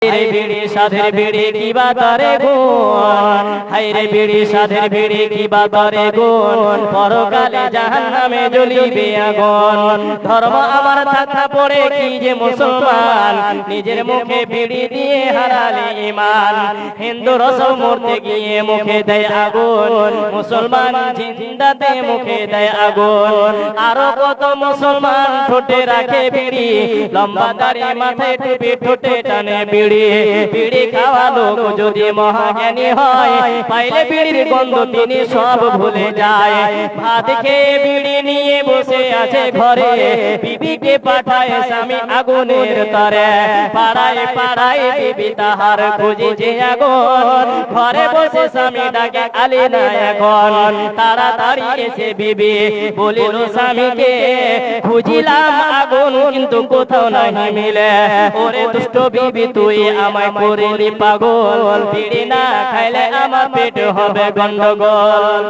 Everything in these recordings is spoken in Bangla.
হায়রে বিড়ি সাধের বিড়ি কি বাতারে গুণ, হায়রে বিড়ি সাধের বিড়ি কি বাতারে গুণ, পরকালে জাহান্নামে জ্বলিবে আগুন। ধর্ম আমার থাকা পড়ে কি যে মুসলমান, নিজের মুখে বিড়ি দিয়ে হারালে ঈমান। হিন্দু রসম মরতে গিয়ে মুখে দেয় আগুন, মুসলমান জিন্দাতে মুখে দেয় আগুন। আরো কত মুসলমান ঠোঁটে রাখে বিড়ি, লম্বা দাড়ি মাথায় টুপি ঠোঁটে টানে বিড়ি। বিড়ি খাওয়া লোক যদি মহাজ্ঞানী হয়, পাইলে বিড়ির গন্ধ তিনি সব ভুলে যায়। ভাত খেয়ে বিড়ি নিয়ে বসে আছে ঘরে, বিবিকে পাঠায় স্বামী আগুনের তরে। পাড়ায় পাড়ায় বিবি তাহার খুঁজেছে আগুন, ঘরে বসে স্বামী ডাকে আলি না এখন। তাড়াতাড়ি এসে বিবি বলিল স্বামীকে, খুঁজিলাম আগুন কিন্তু কোথাও নাহি মিলে। ওরে দুষ্ট বিবি তুই আমায় করিলি পাগল, বিড়ি না খাইলে আমার পেট হবে গন্ডগোল।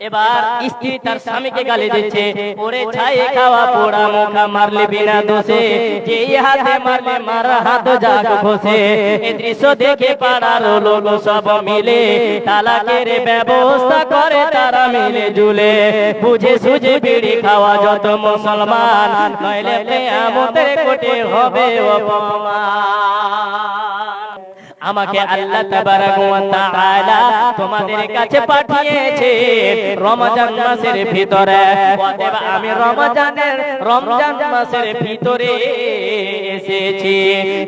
এবার স্ত্রী তার স্বামীকে গালি দিচ্ছে, ওরে ছাই খাওয়া পোড়া মুখা মারলে বিনা দোষে, যেই হাতে মারলে মার হাত যাক বসে। এই দৃশ্য দেখে পাড়ার লোক সব মিলে তালাকের ব্যবস্থা করে তারা মিলে জুলে। বুঝে সুঝে বিড়ি খাওয়া যত মুসলমান, নইলে কিয়ামতের কোটে হবে অপমান। আমাকে আল্লাহ তাবারাক ওয়া তাআলা তোমাদের কাছে পাঠিয়েছে রমজান মাসের ভিতরে, অতএব আমি রমজান মাসের ভিতরে এসেছি।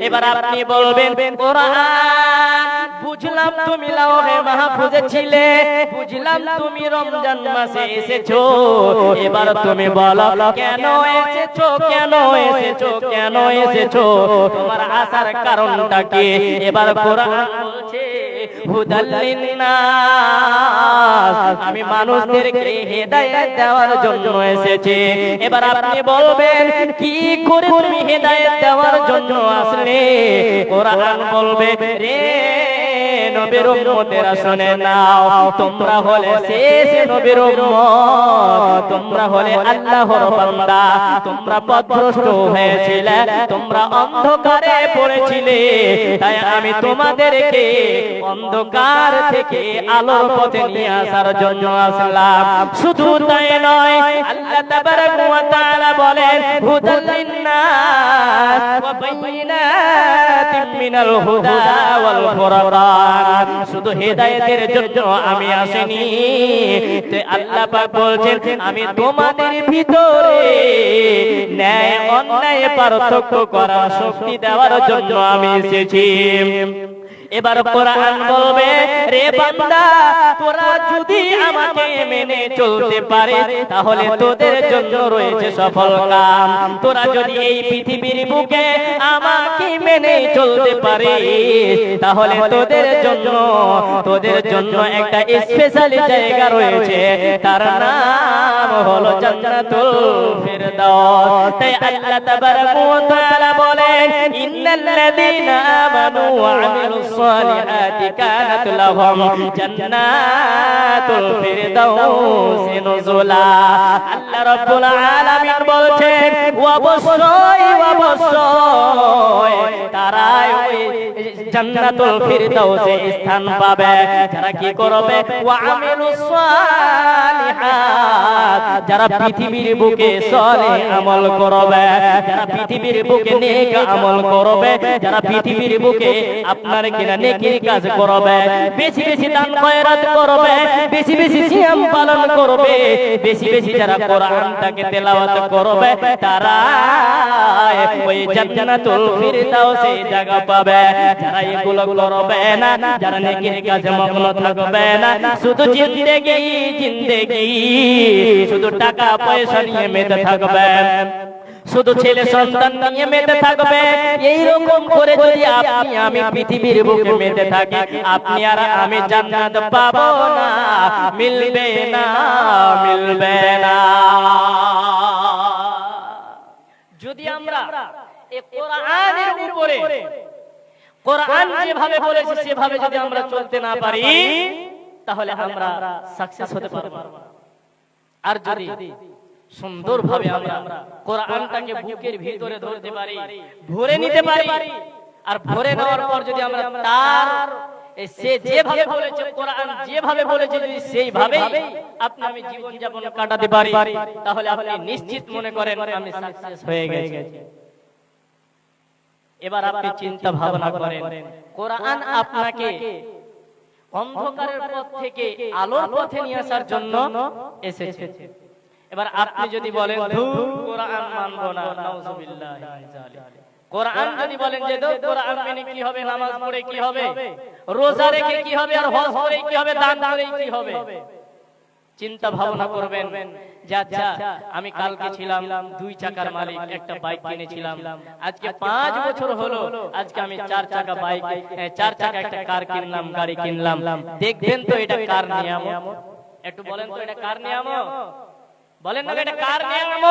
এবার আপনি বলবেন কোরআন বুঝলাম তুমি লাওহে মাহফুজে ছিলে, বুঝলাম তুমি রমজান মাসে এসেছো, এবার তুমি বলো কেন এসেছো, কেন এসেছো, কেন এসেছো, তোমার আসার কারণটা কি? এবার কোরআন বলছে হুদাল লিন্নাস, আমি মানুষদেরকে হেদায়েত দেওয়ার জন্য এসেছি। এবার আপনি বলবেন কি করে তুমি হেদায়েত দেওয়ার জন্য আসলে? কোরআন বলবে রে নবীর উম্মতেরা শুনে নাও, তোমরা হলে শেষ নবীর উম্মত, তোমরা হলে আল্লাহর বান্দা, তোমরা পথভ্রষ্ট হয়েছিলে, তোমরা অন্ধকারে পড়েছিলে, তাই আমি তোমাদেরকে অন্ধকার থেকে আলোর পথে নিয়ে আসার জন্য আসলাম। শুধু তাই নয়, আল্লাহ তাবারাক ওয়া তাআলা বলেন হুদাল লিন্নাস ওয়া বাইয়িনাতিন মিনাল হুদা ওয়াল ফুরকান। শুধু হেদায়েতের জন্য আমি আসিনি, তো আল্লাহ পাক বলছেন আমি তোমাদের ভিতরে ন্যায় অন্যায় পার্থক্য করার শক্তি দেওয়ার জন্য আমি এসেছি। এবার কোরআন বলবে রে বান্দা, তোরা যদি আমাকে মেনে চলতে পারে তাহলে তোদের জন্য রয়েছে সফল কাম। তোরা যদি এই পৃথিবীর বুকে আমাকে মেনে চলতে পারে তাহলে তোদের জন্য একটা স্পেশাল জায়গা রয়েছে, তার নাম হলো জান্নাতুল ফিরদাউস। তাই আল্লাহ তাবারাক ওয়া তাআলা বলেন ইন্নাল্লাযীনা আমানু ওয়া আমিলুস সালিহাতি কানাত লাহুম জান্নাতুল ফিরদাউসি নুজুলা। আল্লাহ রাব্বুল আলামিন বলছেন অবশ্যই তারা ওই জান্নাতুল ফিরদাউসে স্থান পাবে যারা কি করবে ওয়া আমিলুস সালিহাত, যারা পৃথিবীর বুকে সলিহ আমল করবে, যারা পৃথিবীর বুকে নেক আমল করবে, যারা পৃথিবীর বুকে আপনার কিনা নেকির কাজ করবে, বেশি বেশি দান খয়রাত করবে, বেশি বেশি সিয়াম পালন করবে, বেশি বেশি যারা কোরআনটাকে তেলাওয়াত করবে, তারা ওই জান্নাতুল ফিরদাউসে জায়গা পাবে। যারা এগুলো করবে না, যারা নেকির কাজে মগ্ন থাকবে না, শুধু জিন্দেগি শুধু টাকা পয়সা নিয়ে মেতে থাকবে, শুধু ছেলে সন্তান নিয়ে মেতে থাকবে, এই রকম করে যদি আপনি আমি পৃথিবীর বুকে মেতে থাকি, আপনি আর আমি জান্নাত পাবো না, মিলবে না, মিলবে না। যদি আমরা এই কোরআনের উপরে কোরআন যেভাবে বলেছে সেভাবে যদি আমরা চলতে না পারি তাহলে আমরা সাকসেস হতে পারবো না। আর যদি সুন্দরভাবে আমরা কোরআনটাকে বুকের ভিতরে ধরতে পারি, ধরে নিতে পারি, আর ভরে নেওয়ার পর যদি আমরা তার সে যেভাবে বলেছে, কোরআন যেভাবে বলেছে, যদি সেইভাবে আপনি আমি জীবন যাপন কাটাতে পারি, তাহলে আপনি নিশ্চিত মনে করেন আমি সাকসেস হয়ে গেছি। এবার আপনি চিন্তা ভাবনা করেন, কোরআন আপনাকে অন্ধকারের পথ থেকে আলোর পথে নিয়ে আসার জন্য এসেছে। এবার আপনি যদি বলেন কোরআন মানবো না, নাউজুবিল্লাহ, কোরআন যদি বলেন যে কোরআন মেনে কি হবে, নামাজ পড়ে কি হবে, রোজা রেখে কি হবে, আর হজ করে কি হবে, দান করে কি হবে, চিন্তা ভাবনা করবেন যে আচ্ছা আমি কালকে ছিলাম 2 চাকার মালিক, একটা বাইক কিনেছিলাম, আজকে 5 বছর হলো আজকে আমি 4 চাকা বাইক, 4 চাকা একটা কার কিনলাম, গাড়ি কিনলাম। দেখবেন তো এটা কার নিয়ামত? একটু বলেন তো এটা কার নিয়ামত? বলেন না এটা কার নিয়ামত?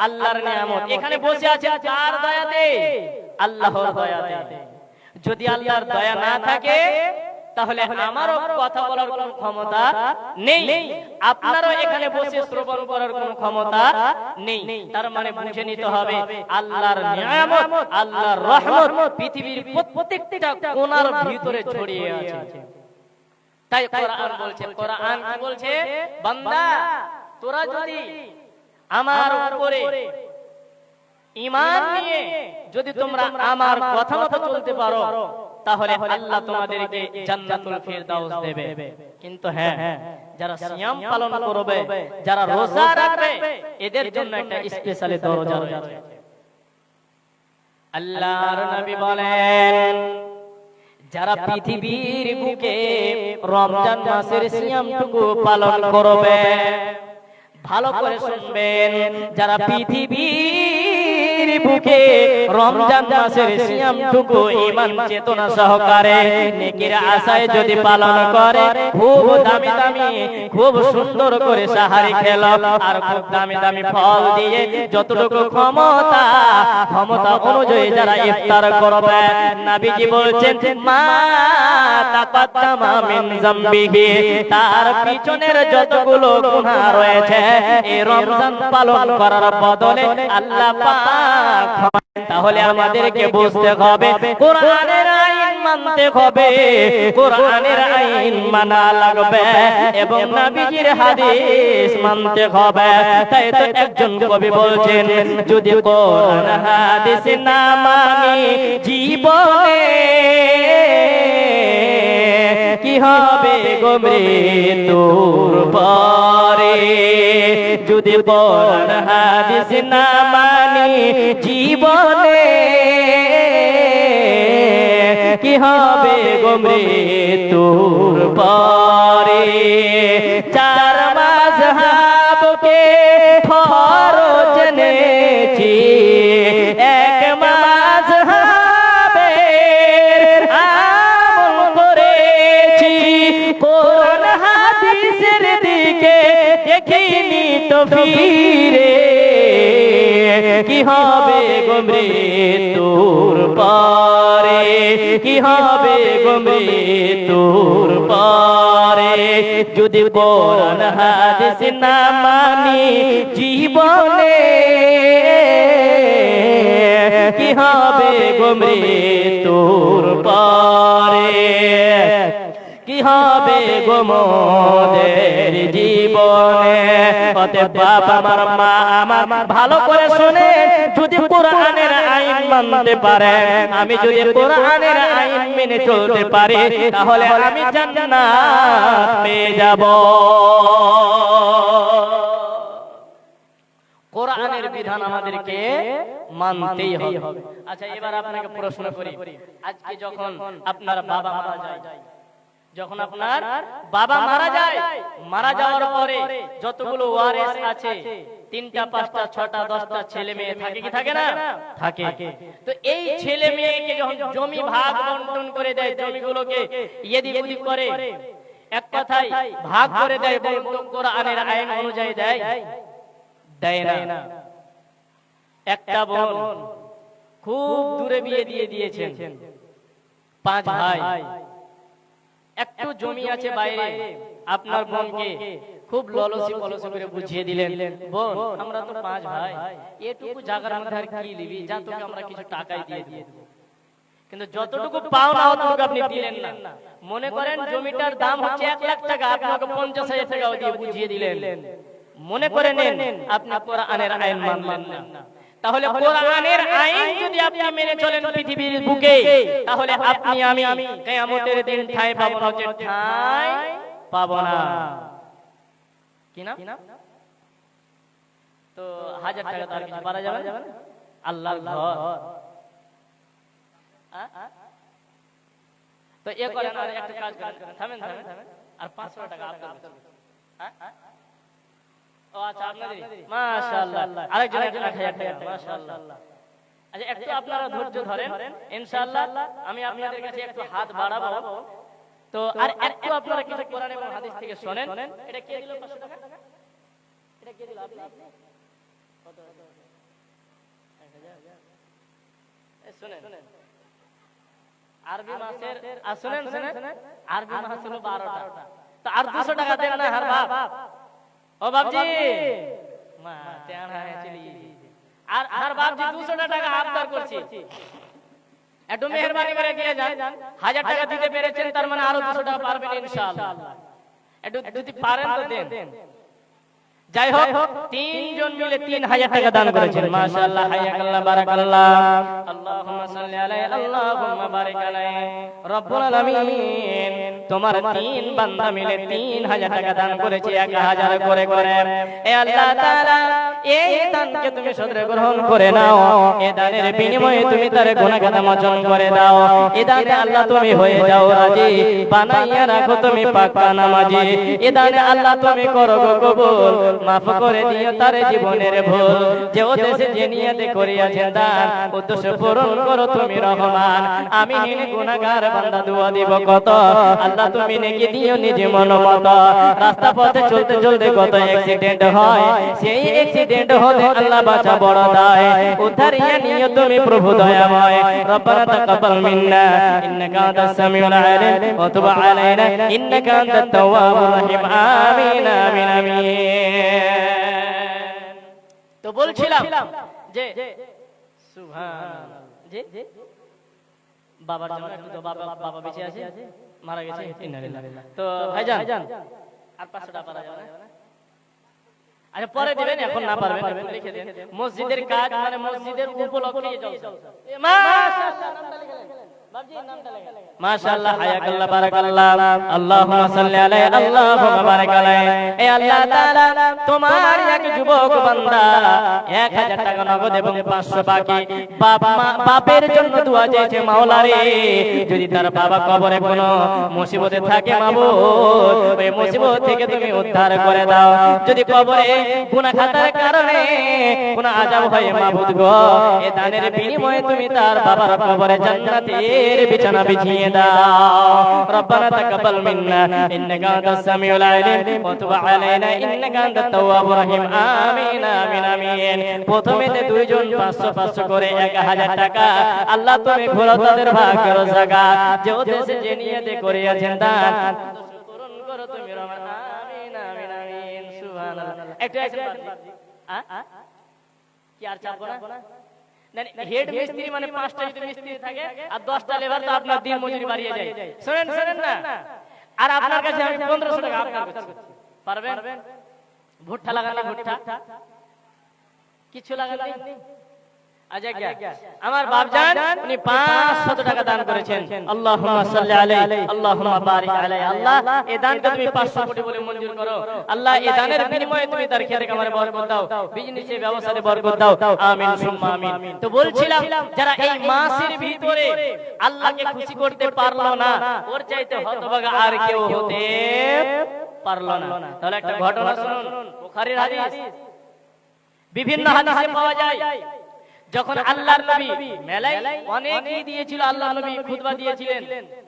আল্লাহর নিয়ামত। এখানে বসে আছেন কার দয়াতে? আল্লাহর দয়াতে। যদি আল্লাহর দয়া না থাকে তাহলে আমারও কথা বলার কোনো ক্ষমতা নেই, আপনারও এখানে বসে শ্রবণ করার কোনো ক্ষমতা নেই। তার মানে বুঝে নিতে হবে আল্লাহর নিয়ামত, আল্লাহর রহমত পৃথিবীর প্রত্যেকটা কোণার ভিতরে ছড়িয়ে আছে। তাই কোরআন বলছে, কোরআন কি বলছে? বান্দা তোরা যদি আমার উপরে ঈমান নিয়ে যদি তোমরা আমার কথা মতো চলতে পারো, তাহলে আল্লাহ তোমাদেরকে জান্নাতুল ফিরদাউস দেবে। কিন্তু হ্যাঁ, যারা সিয়াম পালন করবে, যারা রোজা রাখবে, এদের জন্য একটা স্পেশাল দরজা রয়েছে। আল্লাহর নবী বলেন, যারা পৃথিবীর বুকে রমজান মাসের সিয়ামটুকু পালন করবে, ভালো করে শুনবেন, যারা পৃথিবীর বুকে রমজান মাসের সিয়ামটুকু ঈমান চেতনা সহকারে নেকির আশায় যদি পালন করে, খুব দামি দামি খুব সুন্দর করে সাহারি খেলো, আর খুব দামি দামি ফল দিয়ে যতটুকু ক্ষমতা অনুযায়ী যারা ইফতার করবে, নবীজি বলছেন মা তাকাদ্দামা মিন যামবিহি, তার পিছনের যতগুলো গুনাহ রয়েছে এই রমজান পালন করার বদলে আল্লাহ পাক। তাহলে আমাদেরকে বুঝতে হবে কোরআনের আইন মানতে হবে, কোরআনের আইন মানা লাগবে এবং নবীজির হাদিস মানতে হবে। তাই তো একজন কবি বলছেন, যদি কোরআন হাদিস না মানি জীবনে কি হবে গো মৃত্যুর পরে, যদি কোরআন হাদিস না মানি জীবনে কি হবে গো মৃত্যুর পরে। 4 মাযহাবকে ফরজ জেনেছি, 1 মাযহাবের আমল করেছি, কোরআন হাদিসের দিকে দেখিনি তো ফিরে কি হবে গো মৃত্যুর পরে, কি হবে গো মৃত্যুর পরে, যদি কোরআন হাদিস না মানি জীবনে কি হবে গো মৃত্যুর পরে, কি হবে গো মোদের জীবনে। অতএব বাবা আমার, মা আমার, ভালো করে শুনে, যদি কোরআনের আইন মানতে পারে, আমি যদি কোরআনের আইন মেনে চলতে পারি, তাহলে আমি জান্নাত পেয়ে যাব। কোরআনের বিধান আমাদেরকে মানতেই হবে। আচ্ছা, এবার আপনাকে প্রশ্ন করি, আজকে যখন আপনার বাবা মারা যায়, যখন আপনার বাবা মারা যায়, মারা যাওয়ার পরে যতগুলো ওয়ারিস আছে, 3টা 5টা 6টা 10টা ছেলে মেয়ে থাকে কি থাকে না? থাকে। তো এই ছেলে মেয়েকে যখন জমি ভাগ বন্টন করে দেয়, জমিগুলোকে এদিক ওদিক করে, এক কথায় ভাগ করে দেয়, বলুন কোরআনের আইন অনুযায়ী দেয়? দেয় না। একটা বোন খুব দূরে বিয়ে দিয়ে দিয়েছেন, 5 ভাই, একটু জমি আছে বাইরে, আপনার বোনকে খুব ললসি পলসি করে বুঝিয়ে দিলেন, বোন আমরা তো 5 ভাই, এটুকু জায়গার মধ্যে আর কি নিবি, যা তোকে আমরা কিছু টাকাই দিয়ে দেব। কিন্তু যতটুকু পাওনা অতটুকু আপনি দিলেন না। মনে করেন জমিটার দাম হচ্ছে 1 লাখ টাকা, আপনাকে 50,000 টাকা দিয়ে বুঝিয়ে দিলেন, মনে করে নেন আপনি কোরআনের আইন মানলেন না। তাহলে কোরআনের আইন যদি আপনি মেনে চলেন পৃথিবীর বুকে, তাহলে আপনি আমি কিয়ামতের দিন ঠাঁই পাবো না, ঠাঁই পাবো না। কি না? তো 1000 টাকা তার কিছু পারা যাবে না। আল্লাহর ঘর। তো এ করেন, আর একটা কাজ করেন, থামেন আর 500 টাকা আপনার। ও আচ্ছা, আপনাদের মাশাআল্লাহ আরেকজন 1000 টাকা মাশাআল্লাহ। আচ্ছা, একটু আপনারা ধৈর্য ধরেন, ইনশাআল্লাহ আমি আপনাদের কাছে একটু হাত বাড়াবো। তো আর একটু আপনারা কিছু কোরআন এবং হাদিস থেকে শুনেন। এটা কে দিল 500 টাকা? এটা কে দিল? আপনি? কত? 1000। এই শুনেন, আরবি মাসের শুনেন আরবি মাস হলো 12টা। তো আর 200 টাকা দেন না হার বাপ। ও বাপজি মা টেনা চলি আর হার বাপজি 200 টাকা আবদার করছি, একটু মেহেরবানি করে দিয়ে যান। 1000 টাকা দিতে পেরেছেন, তার মানে আরো 200 টাকা পারবেন ইনশাআল্লাহ। একটু যদি পারেন তো দেন। যাই হোক, তিনজন মিলে 3000 টাকা দান করেছেন। মাশাআল্লাহ, হায়াকাল্লাহ, বারাকাল্লাহ। আল্লাহুম্মা সাল্লি আলাইহি, আল্লাহুম্মা বারিক আলাইহি। রব্বুল আলামিন, তোমার 3 বান্দা মিলে 3000 টাকা দান করেছে, 1000 করে করে। এ আল্লাহ তাআলা, এই দানকে তুমি সদরে গ্রহণ করে নাও। এই দানের বিনিময়ে তুমি তার গুনাহ খাতা মোচন করে দাও। এই দানে আল্লাহ তুমি হয়ে যাও রাজি, বানাইয়া রাখো তুমি পাক্কা নামাজি। এই দানে আল্লাহ তুমি করো গো কবুল, মাফ করে দিও তার জীবনের ভুল। যে উদ্দেশ্যে যে নিয়তে করিয়াছেন দান, উদ্দেশ্য পূরণ করো তুমি রহমান। আমি গুনাহগার বান্দা দোয়া দিব কত, আল্লাহ তুমি নেকি দিও নিজ মন মত। রাস্তা পথে চলতে চলতে কত অ্যাক্সিডেন্ট হয়, সেই অ্যাক্সিডেন্ট হতে আল্লাহ বাঁচা বড় দায়। উদ্ধারিয়া নিও তুমি প্রভু দয়াময়। রব্বানা তাকাব্বাল মিন্না ইন্নাকা আনতাস সামিউল আলিম ওয়া তুব আলাইনা ইন্নাকা আনতাত তাওয়াবুর রহিম। আমিন আমিন আমিন। তো বলছিলাম যে সুবহানাল্লাহ, জি বাবার জন্য একটু তো বাবা বেঁচে আছে, মারা গেছে। তো ভাইজান আর 500 টাকা পারা যাবে না? আচ্ছা পরে দিবেন, এখন না পারবেন লিখে দেন। মসজিদের কাজ মানে মসজিদের উপলক্ষে জলসা। মাশাআল্লাহ, নামটা লিখে দেন বাবজি, নামটা লিখে দেন। মাশাআল্লাহ, হায়াকাল্লাহ, বারাকাল্লাহ। আল্লাহুম্মা সাল্লি আলাইহি, আল্লাহুম্মা বারিক আলাইহি। এ আল্লাহ তাআলা, তোমার এক যুবক বান্দা 1000 টাকা নগদ এবং 500 বাকি বাপের জন্য দোয়া চেয়েছে। মাওলা রে, যদি তার বাবা কবরে কোনো মুসিবতে থাকে মাবুদ, ওই মুসিবত থেকে তুমি উদ্ধার করে দাও। যদি কবরে গুনাহ খাতার কারণে কোন আযাব হয় মাবুদ গো, এই দানের বিনিময়ে তুমি তার বাবার কবরে জান্নাতের বিছানা বিছিয়ে দাও। রব্বানা তাকাব্বাল মিন্না ইন্নাকা আনতাস সামিউল আলিম ওয়া তুব আলাইনা ইন্নাকা আনতাত তাওয়াবুর রহিম। আমিন আমিন আমিন। প্রথমেতে দুইজন 500 করে 1000 টাকা আল্লাহ তুমি ঘোরা তাদের ভাগ্যের জায়গা। যে উদ্দেশ্যে যে নিয়তে করিয়াছেন দান, পূরণ করো তুমি রহমান। আমিন আমিন আমিন। সুবহানাল্লাহ। একটু কি আর চাপবো না? হেড মিস্ত্রি মানে 5টা যদি মিস্ত্রি থাকে আর 10টা লেবার, তো আপনার দিন মজুরি বাড়িয়ে যায়। শুনেন না, আর আপনার কাছে আমি 1500 টাকা আপনার করছি, পারবেন? ভুট্টা লাগানি, ভুট্টা কিছু লাগানি। আচ্ছা আমার বাপজান উনি 500 টাকা দান করেছেন। আল্লাহুম্মা সাল্লি আলাইহি, আল্লাহুম্মা বারিক আলাইহি। আল্লাহ এই দানকে তুমি 500 কোটি বলে মঞ্জুর করো। আল্লাহ এই দানের বিনিময়ে তুমি তার খেতে কামারে বরকত দাও, বিজনেসে ব্যবসাতে বরকত দাও। আমিন সুম্মা আমিন। তো বলছিলাম, যারা এই মাসের ভিতরে আল্লাহকে খুশি করতে পারলো না, ওর চাইতে হতভাগা আর কেউ হতে পারলো না। তাহলে একটা ঘটনা শুনুন, বুখারীর হাদিস, বিভিন্ন হাদিসে পাওয়া যায়। যখন আল্লাহর নবী মেলায় অনেকই দিয়েছিল, আল্লাহর নবী খুতবা দিয়েছিলেন,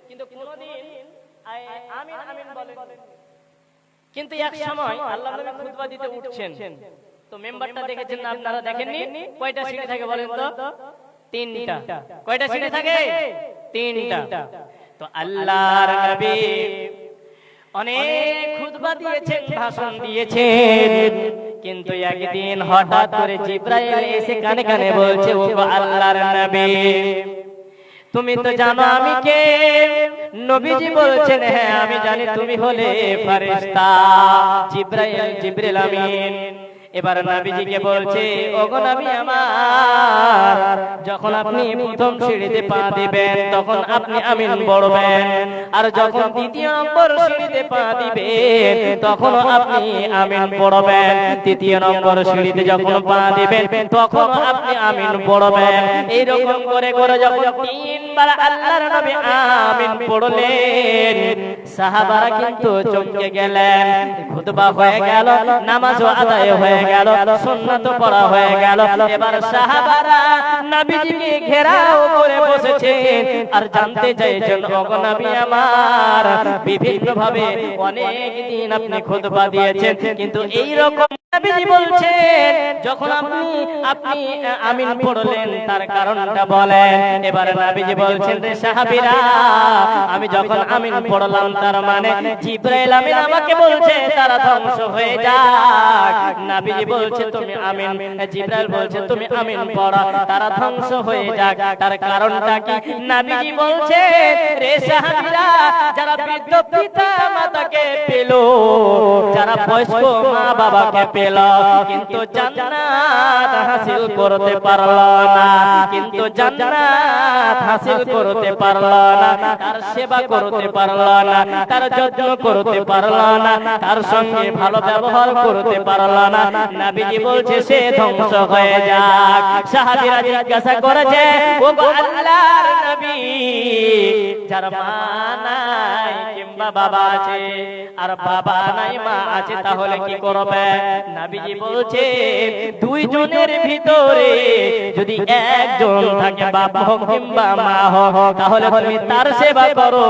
কিন্তু কোনদিন আমিন আমিন বলেন। কিন্তু এক সময় আল্লাহর নবী খুতবা দিতে উঠছেন, তো মেম্বারটা দেখেছেন না আপনারা? দেখেননি? কয়টা সিঁড়ি থাকে বলেন তো? 3টা। কয়টা সিঁড়ি থাকে? 3টা। তো আল্লাহর নবী অনেক খুতবা দিয়েছেন, ভাষণ দিয়েছেন, কিন্তু একদিন হঠাৎ করে জিবরাইল এসে কানে কানে বলছে, ও আল্লাহর নবী তুমি তো জানো আমি কে? নবীজি বলছেন হ্যাঁ আমি জানি, তুমি হলে ফেরেশতা জিবরাইল আমিন। এবার নবীজিকে বলছে ওগো নবী আমার, যখন আপনি প্রথম সিঁড়িতে পা দিবেন তখন আপনি আমিন পড়বেন, আর যখন দ্বিতীয় নম্বর সিঁড়িতে পা দিবেন তখন আপনি আমিন পড়বেন, তৃতীয় নম্বর সিঁড়িতে যখন পা দিবেন তখন আপনি আমিন পড়বেন। এইরকম করে করে যখন তিনবার আল্লাহর নবী আমিন পড়লেন, সাহাবারা কিন্তু চমকে গেলেন। খুতবা হয়ে গেল, নামাজও আদায় হয়ে গেল, সুন্নাত পড়া হয়ে গেল। এবার সাহাবারা নবীজিকে ঘেরাও করে বসেছেন আর জানতে চাইছেন ওগো নবী আমার, বিভিন্ন ভাবে অনেক দিন আপনি খুতবা দিয়েছেন, কিন্তু এই রকম নবীজি বলছেন যখন আপনি আমিন পড়লেন তার কারণটা বলেন। এবার নবীজি বলছেন রে সাহাবীরা, আমি যখন আমিন পড়লাম তার মানে জিবরাইল আমিন আমাকে বলছে তারা ধ্বংস হয়ে যাক। নবীজি বলছে তুমি আমিন, জিবরাইল বলছে তুমি আমিন পড়ো তারা ধ্বংস হয়ে যাক। তার কারণটা কি? নবীজি বলছে রে সাহাবীরা, যারা বৃদ্ধ পিতা মাতাকে পেল, যারা বয়স্ক মা বাবাকে পেল কিন্তু জান্নাত হাসিল করতে পারলো না, কিন্তু জান্নাত হাসিল করতে পারলো না, তার সেবা করতে পারলো না, তার যত্ন করতে পারলো না, তার সঙ্গে ভালো ব্যবহার করতে পারলো না, নবীজি বলছে সে ধ্বংস হয়ে যাক। সাহাবীরা জিজ্ঞাসা করেছে ওগো আল্লাহর নবী, যার মা নাই কিংবা বাবা আছে আর বাবা নাই মা আছে তাহলে কি করবে? নবীজি বলছে দুইজনের ভিতরে যদি একজন থাকে বাবা হোক কিংবা মা হোক তাহলে তুমি তার সেবা করো,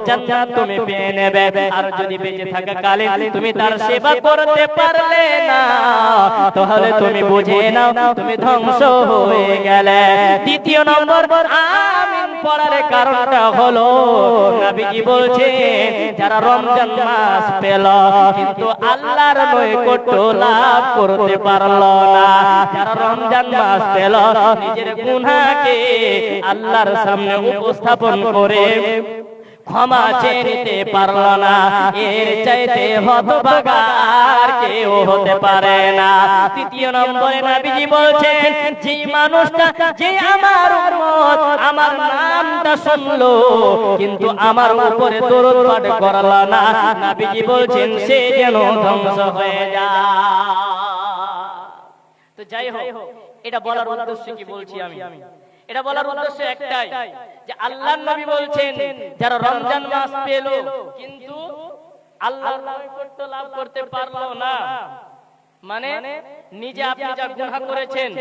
জান্নাত তুমি পেয়ে নেবে। আর যদি বেঁচে থাকা কালে তুমি তার সেবা করতে পারলে না তাহলে তুমি বুঝে নাও তুমি ধ্বংস হয়ে গেলে। দ্বিতীয় নম্বর আমিন পড়ার কারণটা হলো নবীজি বলছে যারা রমজান মাস পেল কিন্তু আল্লাহর নৈকট্য লাভ করতে পারলো না, যারা রমজান মাস পেল নিজের গুনাহকে আল্লাহর সামনে উপস্থাপন করে ক্ষমা চেয়ে নিতে পারলো না, এর চাইতে হতভাগা আর কেউ হতে পারে না। তৃতীয় নম্বরে নবীজি বলছেন যে মানুষটা যে আমার উম্মত আমার নামটা শুনলো কিন্তু আমার উপরে দরুদ পাঠ করলো না, নবীজি বলছেন সে যেন ধ্বংস হয়ে যায়। তো যাই হোক, এটা বলার উদ্দেশ্য কি বলছি আমি? এটা বলার উদ্দেশ্য একটাই যে আল্লাহর নবী বলছেন যারা রমজান মাস পেল কিন্তু আল্লাহর নৈকট্য লাভ করতে পারলো না, মানে নিজে আপনি যা গুনাহ করেছেন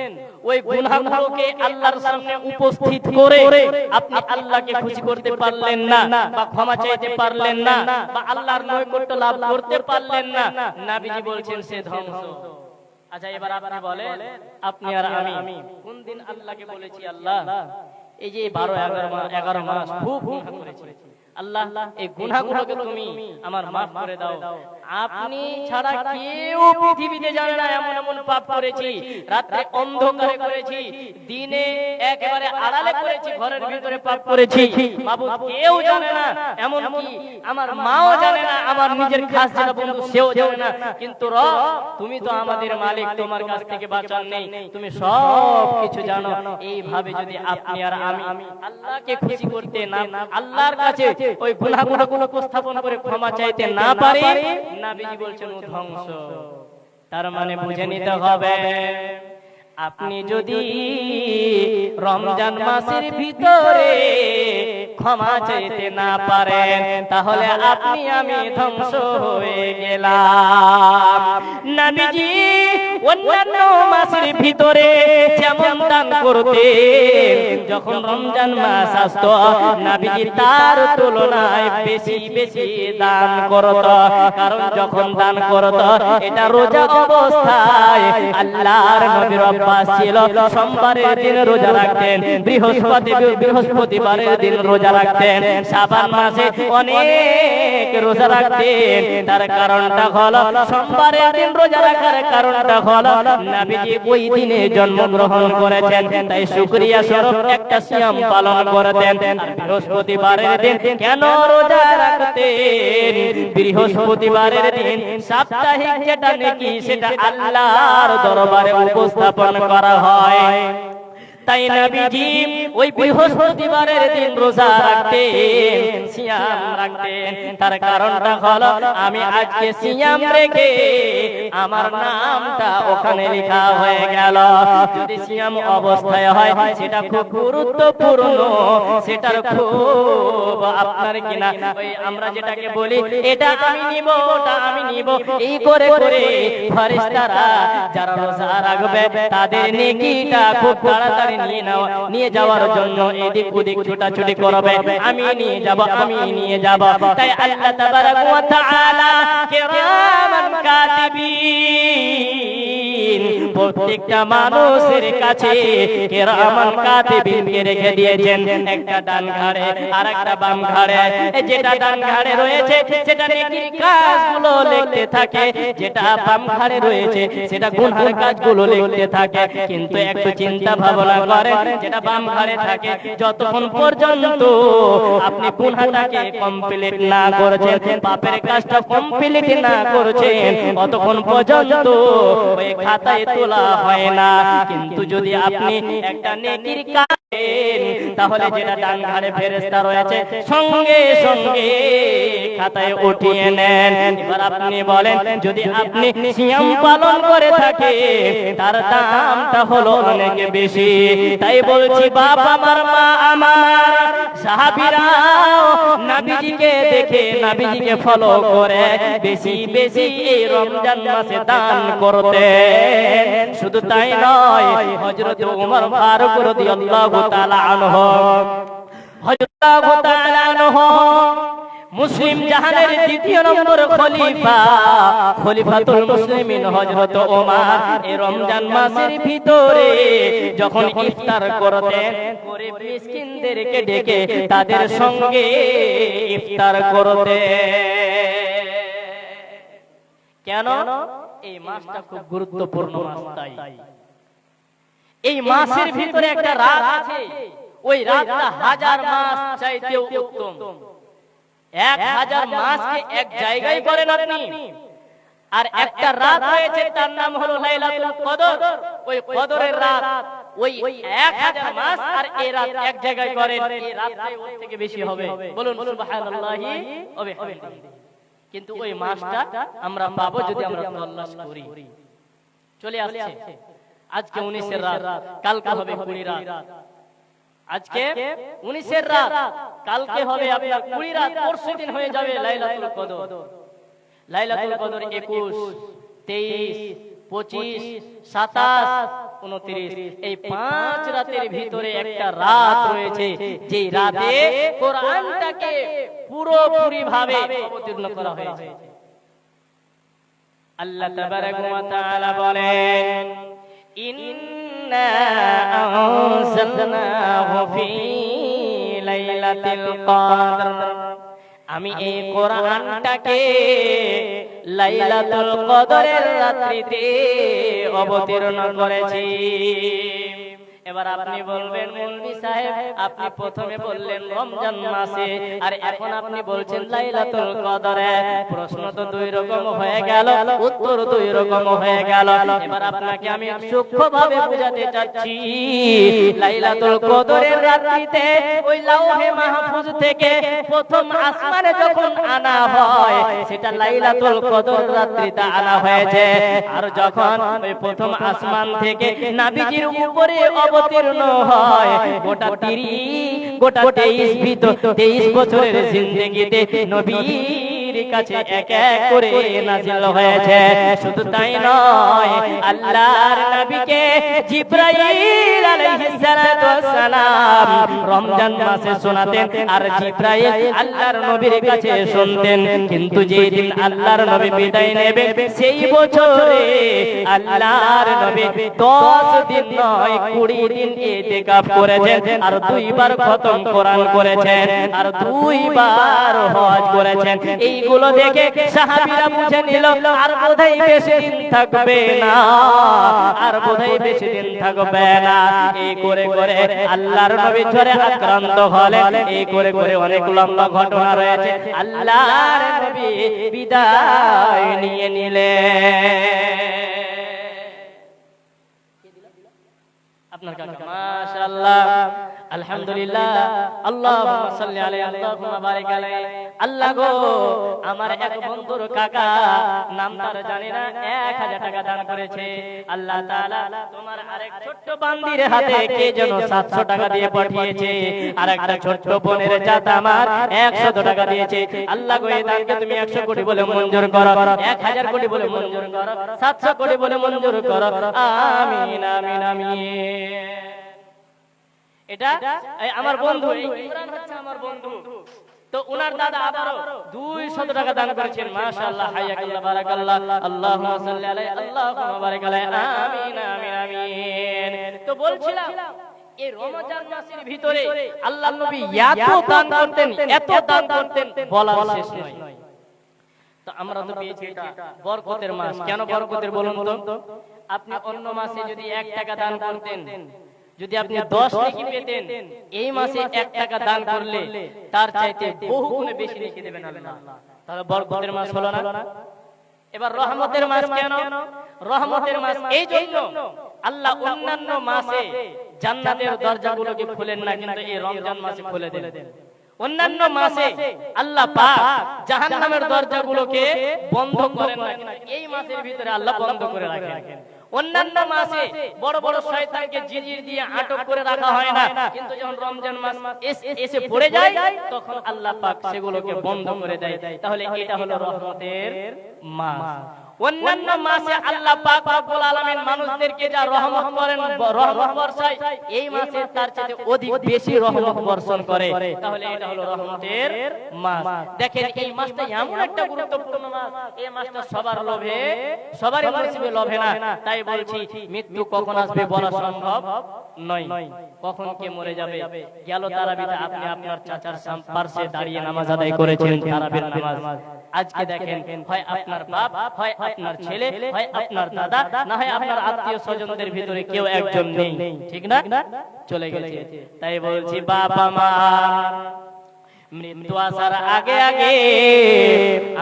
ওই গুনাহগুলোকে আল্লাহর সামনে উপস্থিত করে আপনি আল্লাহকে খুশি করতে পারলেন না বা ক্ষমা চাইতে পারলেন না বা আল্লাহর নৈকট্য লাভ করতে পারলেন না, নবীজি বলছেন সে ধ্বংস। আচ্ছা এবার আপনি বলেন আপনি আর আমি কোন দিন আল্লাহকে বলেছি আল্লাহ এই যে 12-11 মাস খুব গুনাহ করেছি, আল্লাহ এই গুনাহগুলোকে তুমি আমার maaf করে দাও। আপনি ছাড়া কেউ পৃথিবীতে জানে না এমন এমন পাপ করেছি, রাতে অন্ধকারে করেছি, দিনে একেবারে আড়ালে করেছি, ঘরের ভিতরে পাপ করেছি, মাবুদ কেউ জানে না, এমন কি আমার মাও জানে না, আমার নিজের খাস যারা বন্ধু সেও জানে না, কিন্তু রব তুমি তো আমাদের মালিক, তোমার কাছ থেকে বাঁচার নেই, তুমি সব কিছু জানো। এইভাবে যদি আপনি আর আমি আল্লাহকে খুশি করতে না, আল্লাহর কাছে ওই গুনাহগুলো উপস্থাপন করে ক্ষমা চাইতে না পারি, নবীজি বলছেন ও ধ্বংস। তার মানে বুঝে নিতে হবে আপনি যদি রমজান মাসের ভিতরে ক্ষমা চাইতে না পারেন তাহলে আপনি আমি ধ্বংস হয়ে গেলাম। নবীজি অন্যান্য মাসের ভিতরে যেমন দান করতেন, যখন রমজান মাস আসতো নবীজি তার তুলনায় বেশি বেশি দান করত, কারণ যখন দান করত এটা রোজা অবস্থায় আল্লাহর নবীর অভ্যাস ছিল, সোমবারের দিন রোজা রাখতেন, বৃহস্পতিবারের দিন রোজা রোজা রাখতেন, শাবান মাসে অনেক রোজা রাখতেন। তার কারণটা হলো সোমবারের দিন রোজা রাখার কারণটা হলো নবীজি ওই দিনে জন্মগ্রহণ করেছেন, তাই শুকরিয়া স্বরূপ একটা সিয়াম পালন করতেন। আর বৃহস্পতিবারের দিন কেন রোজা রাখতেন? বৃহস্পতিবারের দিন সাপ্তাহিক যেটা নেকি সেটা আল্লাহর দরবারে উপস্থাপন করা হয়, তাই নবীজি ওই বৃহস্পতিবারের দিন রোজা রাখতেন, সিয়াম রাখতেন। তার কারণটা হলো আমি আজকে সিয়াম রেখে আমার নামটা ওখানে লেখা হয়ে গেল। যদি সিয়াম অবস্থায় হয় সেটা খুব গুরুত্বপূর্ণ, সেটার খুব আপনার কিনা ওই আমরা যেটাকে বলি এটা আমি নিব ওটা আমি নিব, এই করে করে ফেরেশতারা যারা রোজা রাখবে তাদের নেকিটা খুব তাড়াতাড়ি নিয়ে যাওয়ার জন্য এদিক ওদিক ছোটাছুটি করবে, আমি নিয়ে যাব আমি নিয়ে যাব। তাই আল্লাহ তাবারাক ওয়া তাআলা কিরামান কাতিবিন প্রত্যেকটা মানুষের কাছে কিরামান কাতিবিনকে রেখে দিয়েছেন, একটা ডান ঘাড়ে আর একটা বাম ঘাড়ে। যেটা ডান ঘাড়ে রয়েছে সেটা নেকির কাজগুলো লিখতে থাকে, যেটা বাম ঘাড়ে রয়েছে সেটা গুনাহের কাজগুলো লিখতে থাকে। কিন্তু একটু চিন্তা ভাবনা করেন, যেটা বাম ঘাড়ে থাকে যতক্ষণ পর্যন্ত আপনি গুনাহটাকে কমপ্লিট না করেছেন, পাপের কাজটা কমপ্লিট না করেছেন, ততক্ষণ পর্যন্ত ওই খাতায় তোলা হয় না। কিন্তু যদি আপনি একটা নেকির কাজ তাহলে যেটা ডান ঘাড়ে ফেরেশতা রয়েছে সঙ্গে সঙ্গে খাতায় উঠিয়ে নেন। এবার আপনি বলেন, যদি আপনি সিয়াম পালন করে থাকে তার দামটা হলো অনেক বেশি। তাই বলছি বাপ আমার, মা আমার, সাহাবীরা নবীজিকে দেখে নবীজিকে ফলো করে বেশি বেশি এই রমজান মাসে দান করতেন। শুধু তাই নয়, হযরত ওমর ফারুক রাদিয়াল্লাহু তাআলা আনহু, হযরত আবু তাআলা আনহু মুসলিম জাহানের দ্বিতীয় নম্বর খলিফা, খলিফাতুল মুসলিমিন হযরত ওমর এই রমজান মাসের ভিতরে যখন ইফতার করতেন, গরিব মিসকিনদেরকে ডেকে তাদের সঙ্গে ইফতার করতেন। কেন? এই মাসটা খুব গুরুত্বপূর্ণ মাস। তাই এই মাসের ভিতরে একটা রাত আছে, ওই রাতটা হাজার মাস চাইতেও উত্তম। 1000 মাসকে এক জায়গায় করেন আপনি, আর একটা রাত রয়েছে তার নাম হলো লাইলাতুল কদর। ওই কদরের রাত ওই 1000 মাস আর এই রাত এক জায়গায় করেন, এই রাতটাই ওর থেকে বেশি হবে। বলুন সুবহানাল্লাহি ওয়া বিহামদিহি। কিন্তু ওই মাসটা আমরা পাবো যদি আমরা তাওয়াক্কুল করি। চলে আসছে আজকে 19 এর রাত, কালকে হবে 20 রাত। আজকে 19 এর রাত, কালকে হবে আপনার 20 রাত, পরশু দিন হয়ে যাবে লাইলাতুল কদর। লাইলাতুল কদর 21, 23, 25, 27, 29 এই 5 রাতের ভিতরে একটা রাত রয়েছে, যেই রাতে কোরআনটাকে পুরোপুরি ভাবে অবতীর্ণ করা হয়েছে। আল্লাহ তাবারাক ওয়া তাআলা বলেন, ইন্না আনজালনাহু ফি লাইলাতিল কদর, আমি এই কোরআনটাকে লাইলাতুল কদরের রাত্রিতে অবতীর্ণ করেছি। এবার আপনি বলবেন, মৌলভী সাহেব আপনি প্রথমে বললেন রমজান মাসে, আর এখন আপনি বলছেন লাইলাতুল কদরে। প্রশ্ন তো দুই রকম হয়ে গেল, উত্তর দুই রকম হয়ে গেল। এবার আপনাকে আমি সূক্ষ্মভাবে বোঝাতে চাচ্ছি, লাইলাতুল কদরের রাত্রিতে ওই লাওহে মাহফুজ থেকে প্রথম আসমানে যখন আনা হয় সেটা লাইলাতুল কদর রাত্রিতে আনা হয়েছে। আর যখন ওই প্রথম আসমান থেকে নবীজির উপরে অবতীর্ণ হয়, গোটা 23 বছরের জিন্দেগিতে নবীর কাছে এক এক করে নাযিল হয়েছে। শুধু তাই নয়, আল্লাহর নবীকে জিবরাইল আলাইহিস সালাতু ওয়াস সালাম রমজান মাসে শোনাতেন, আর জিবরাইল আল্লাহর নবীর কাছে শুনতেন। কিন্তু যেই দিন আল্লাহর নবী বিদায় নেবেন, সেই বছরে আল্লাহর নবী 10 দিন নয় 20 দিন ইতিকাফ করেছেন, আর 2 বার খতম কোরআন করেছেন, আর 2 বার হজ করেছেন। এইগুলো দেখে সাহাবীরা বুঝে নিল আর বোধহয় বেশি দিন থাকবে না, আর বোধহয় বেশি দিন থাকবে না। এই করে করে আল্লাহর নবী জ্বরে আক্রান্ত হলেন। এই করে করে অনেক লম্বা ঘটনা রয়েছে। আল্লাহর নবী বিদায় নিয়ে নিলেন। আপনার কাছে মাশাআল্লাহ, আলহামদুলিল্লাহ, আল্লাহুম্মা সাল্লি আলাইহি আল্লাহুম্মা বারিক আলাইহি। আল্লাহ গো, আমার এক বন্ধুর কাকা, নাম তার জানি না, 1000 টাকা দান করেছে। আল্লাহ তাআলা তোমার আরেক ছোট্ট বান্দির হাতে কে যেন 700 টাকা দিয়ে পাঠিয়েছে, আর একটা ছোট্ট বোনের জাত আমার 100 টাকা দিয়েছে। আল্লাহ গো, এই দানকে তুমি 100 কোটি বলে মঞ্জুর করো, 1000 কোটি বলে মঞ্জুর করো, 700 কোটি বলে মঞ্জুর করো। আমিন আমিন আমিন। এটা আমার বন্ধু, ইমরান হচ্ছে আমার বন্ধু। তো ওনার দাদা আবারো 200 টাকা দান করেছেন। মাশাআল্লাহ, হায়াকাল্লাহ, বারাকাল্লাহ, আল্লাহুম্মা সাল্লি আলাইহি আল্লাহুম্মা বারিক আলাইহি। আমিন আমিন আমিন। তো বলছিলাম, এই রমজান মাসের ভিতরে আল্লাহর নবী এত দান করতেন, এত দান করতেন, বলার শেষ নয়। তো আমরা তো পেয়েছি এটা বরকতের মাস। কেন বরকতের বলুন তো? আপনি অন্য মাসে যদি 1 টাকা দান করতেন, যদি আপনি 10 নেকি পেতেন, এই মাসে 1 টাকা দান করলে তার চাইতে বহু গুণে বেশি নেকি দেবেন আল্লাহ। তাহলে বরকতের মাস হলো না? এবার রহমতের মাস কেন? রহমতের মাস এই জন্য আল্লাহ অন্যান্য মাসে জান্নাতের দরজাগুলোকে খুলেন না, কিন্তু এই রমজান মাসে খুলে দেন। অন্যান্য মাসে আল্লাহ পাক জাহান্নামের দরজাগুলোকে বন্ধ করেন না, কিন্তু এই মাসের ভিতরে আল্লাহ বন্ধ করে রাখেন। অন্যান্য মাসে বড় বড় শয়তানকে জিজির দিয়ে আটক করে রাখা হয় না, কিন্তু যখন রমজান মাস এসে পড়ে যায়, তখন আল্লাহ পাক সেগুলোকে বন্ধ করে দেয়। তাহলে এটা হলো রহমতের মাস। অন্যান্য মাসে আল্লাহ পাক রব্বুল আলামিন মানুষদেরকে যা রহমত করেন, রহমত বর্ষায়, এই মাসে তার চেয়ে অধিক বেশি রহমত বর্ষণ করে। তাহলে এটা হলো রহমতের মাস। দেখেন, এই মাসটা এমন একটা গুরুত্বপূর্ণ মাস, এই মাসটা সবার লোভে, সবারই নসিবে লোভে না। তাই বলছি, মৃত্যু কখন আসবে বলা সম্ভব নয়, কখন কে মরে যাবে। গেল তারাবিতে আপনি আপনার চাচার পাশে দাঁড়িয়ে নামাজ আদায় করেছেন, তারাবির নামাজ। আজকে দেখেন, হয় আপনার বাপ, হয় আপনার ছেলে, হয় আপনার দাদা, না হয় আপনার আত্মীয় স্বজনদের ভিতরে কেউ একজন নেই, ঠিক না? চলে গেছে। তাই বলছি, বাবা মা মৃত্যু আসার আগে আগে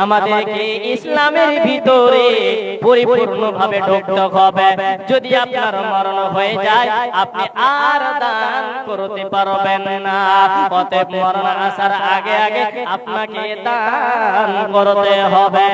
আমাদেরকে ইসলামের ভিতরে পরিপূর্ণভাবে ঢুকতে হবে। যদি আপনার মরণ হয়ে যায়, আপনি আর দান করতে পারবেন না। অতএব মরণ আসার আগে আগে আপনাকে দান করতে হবে।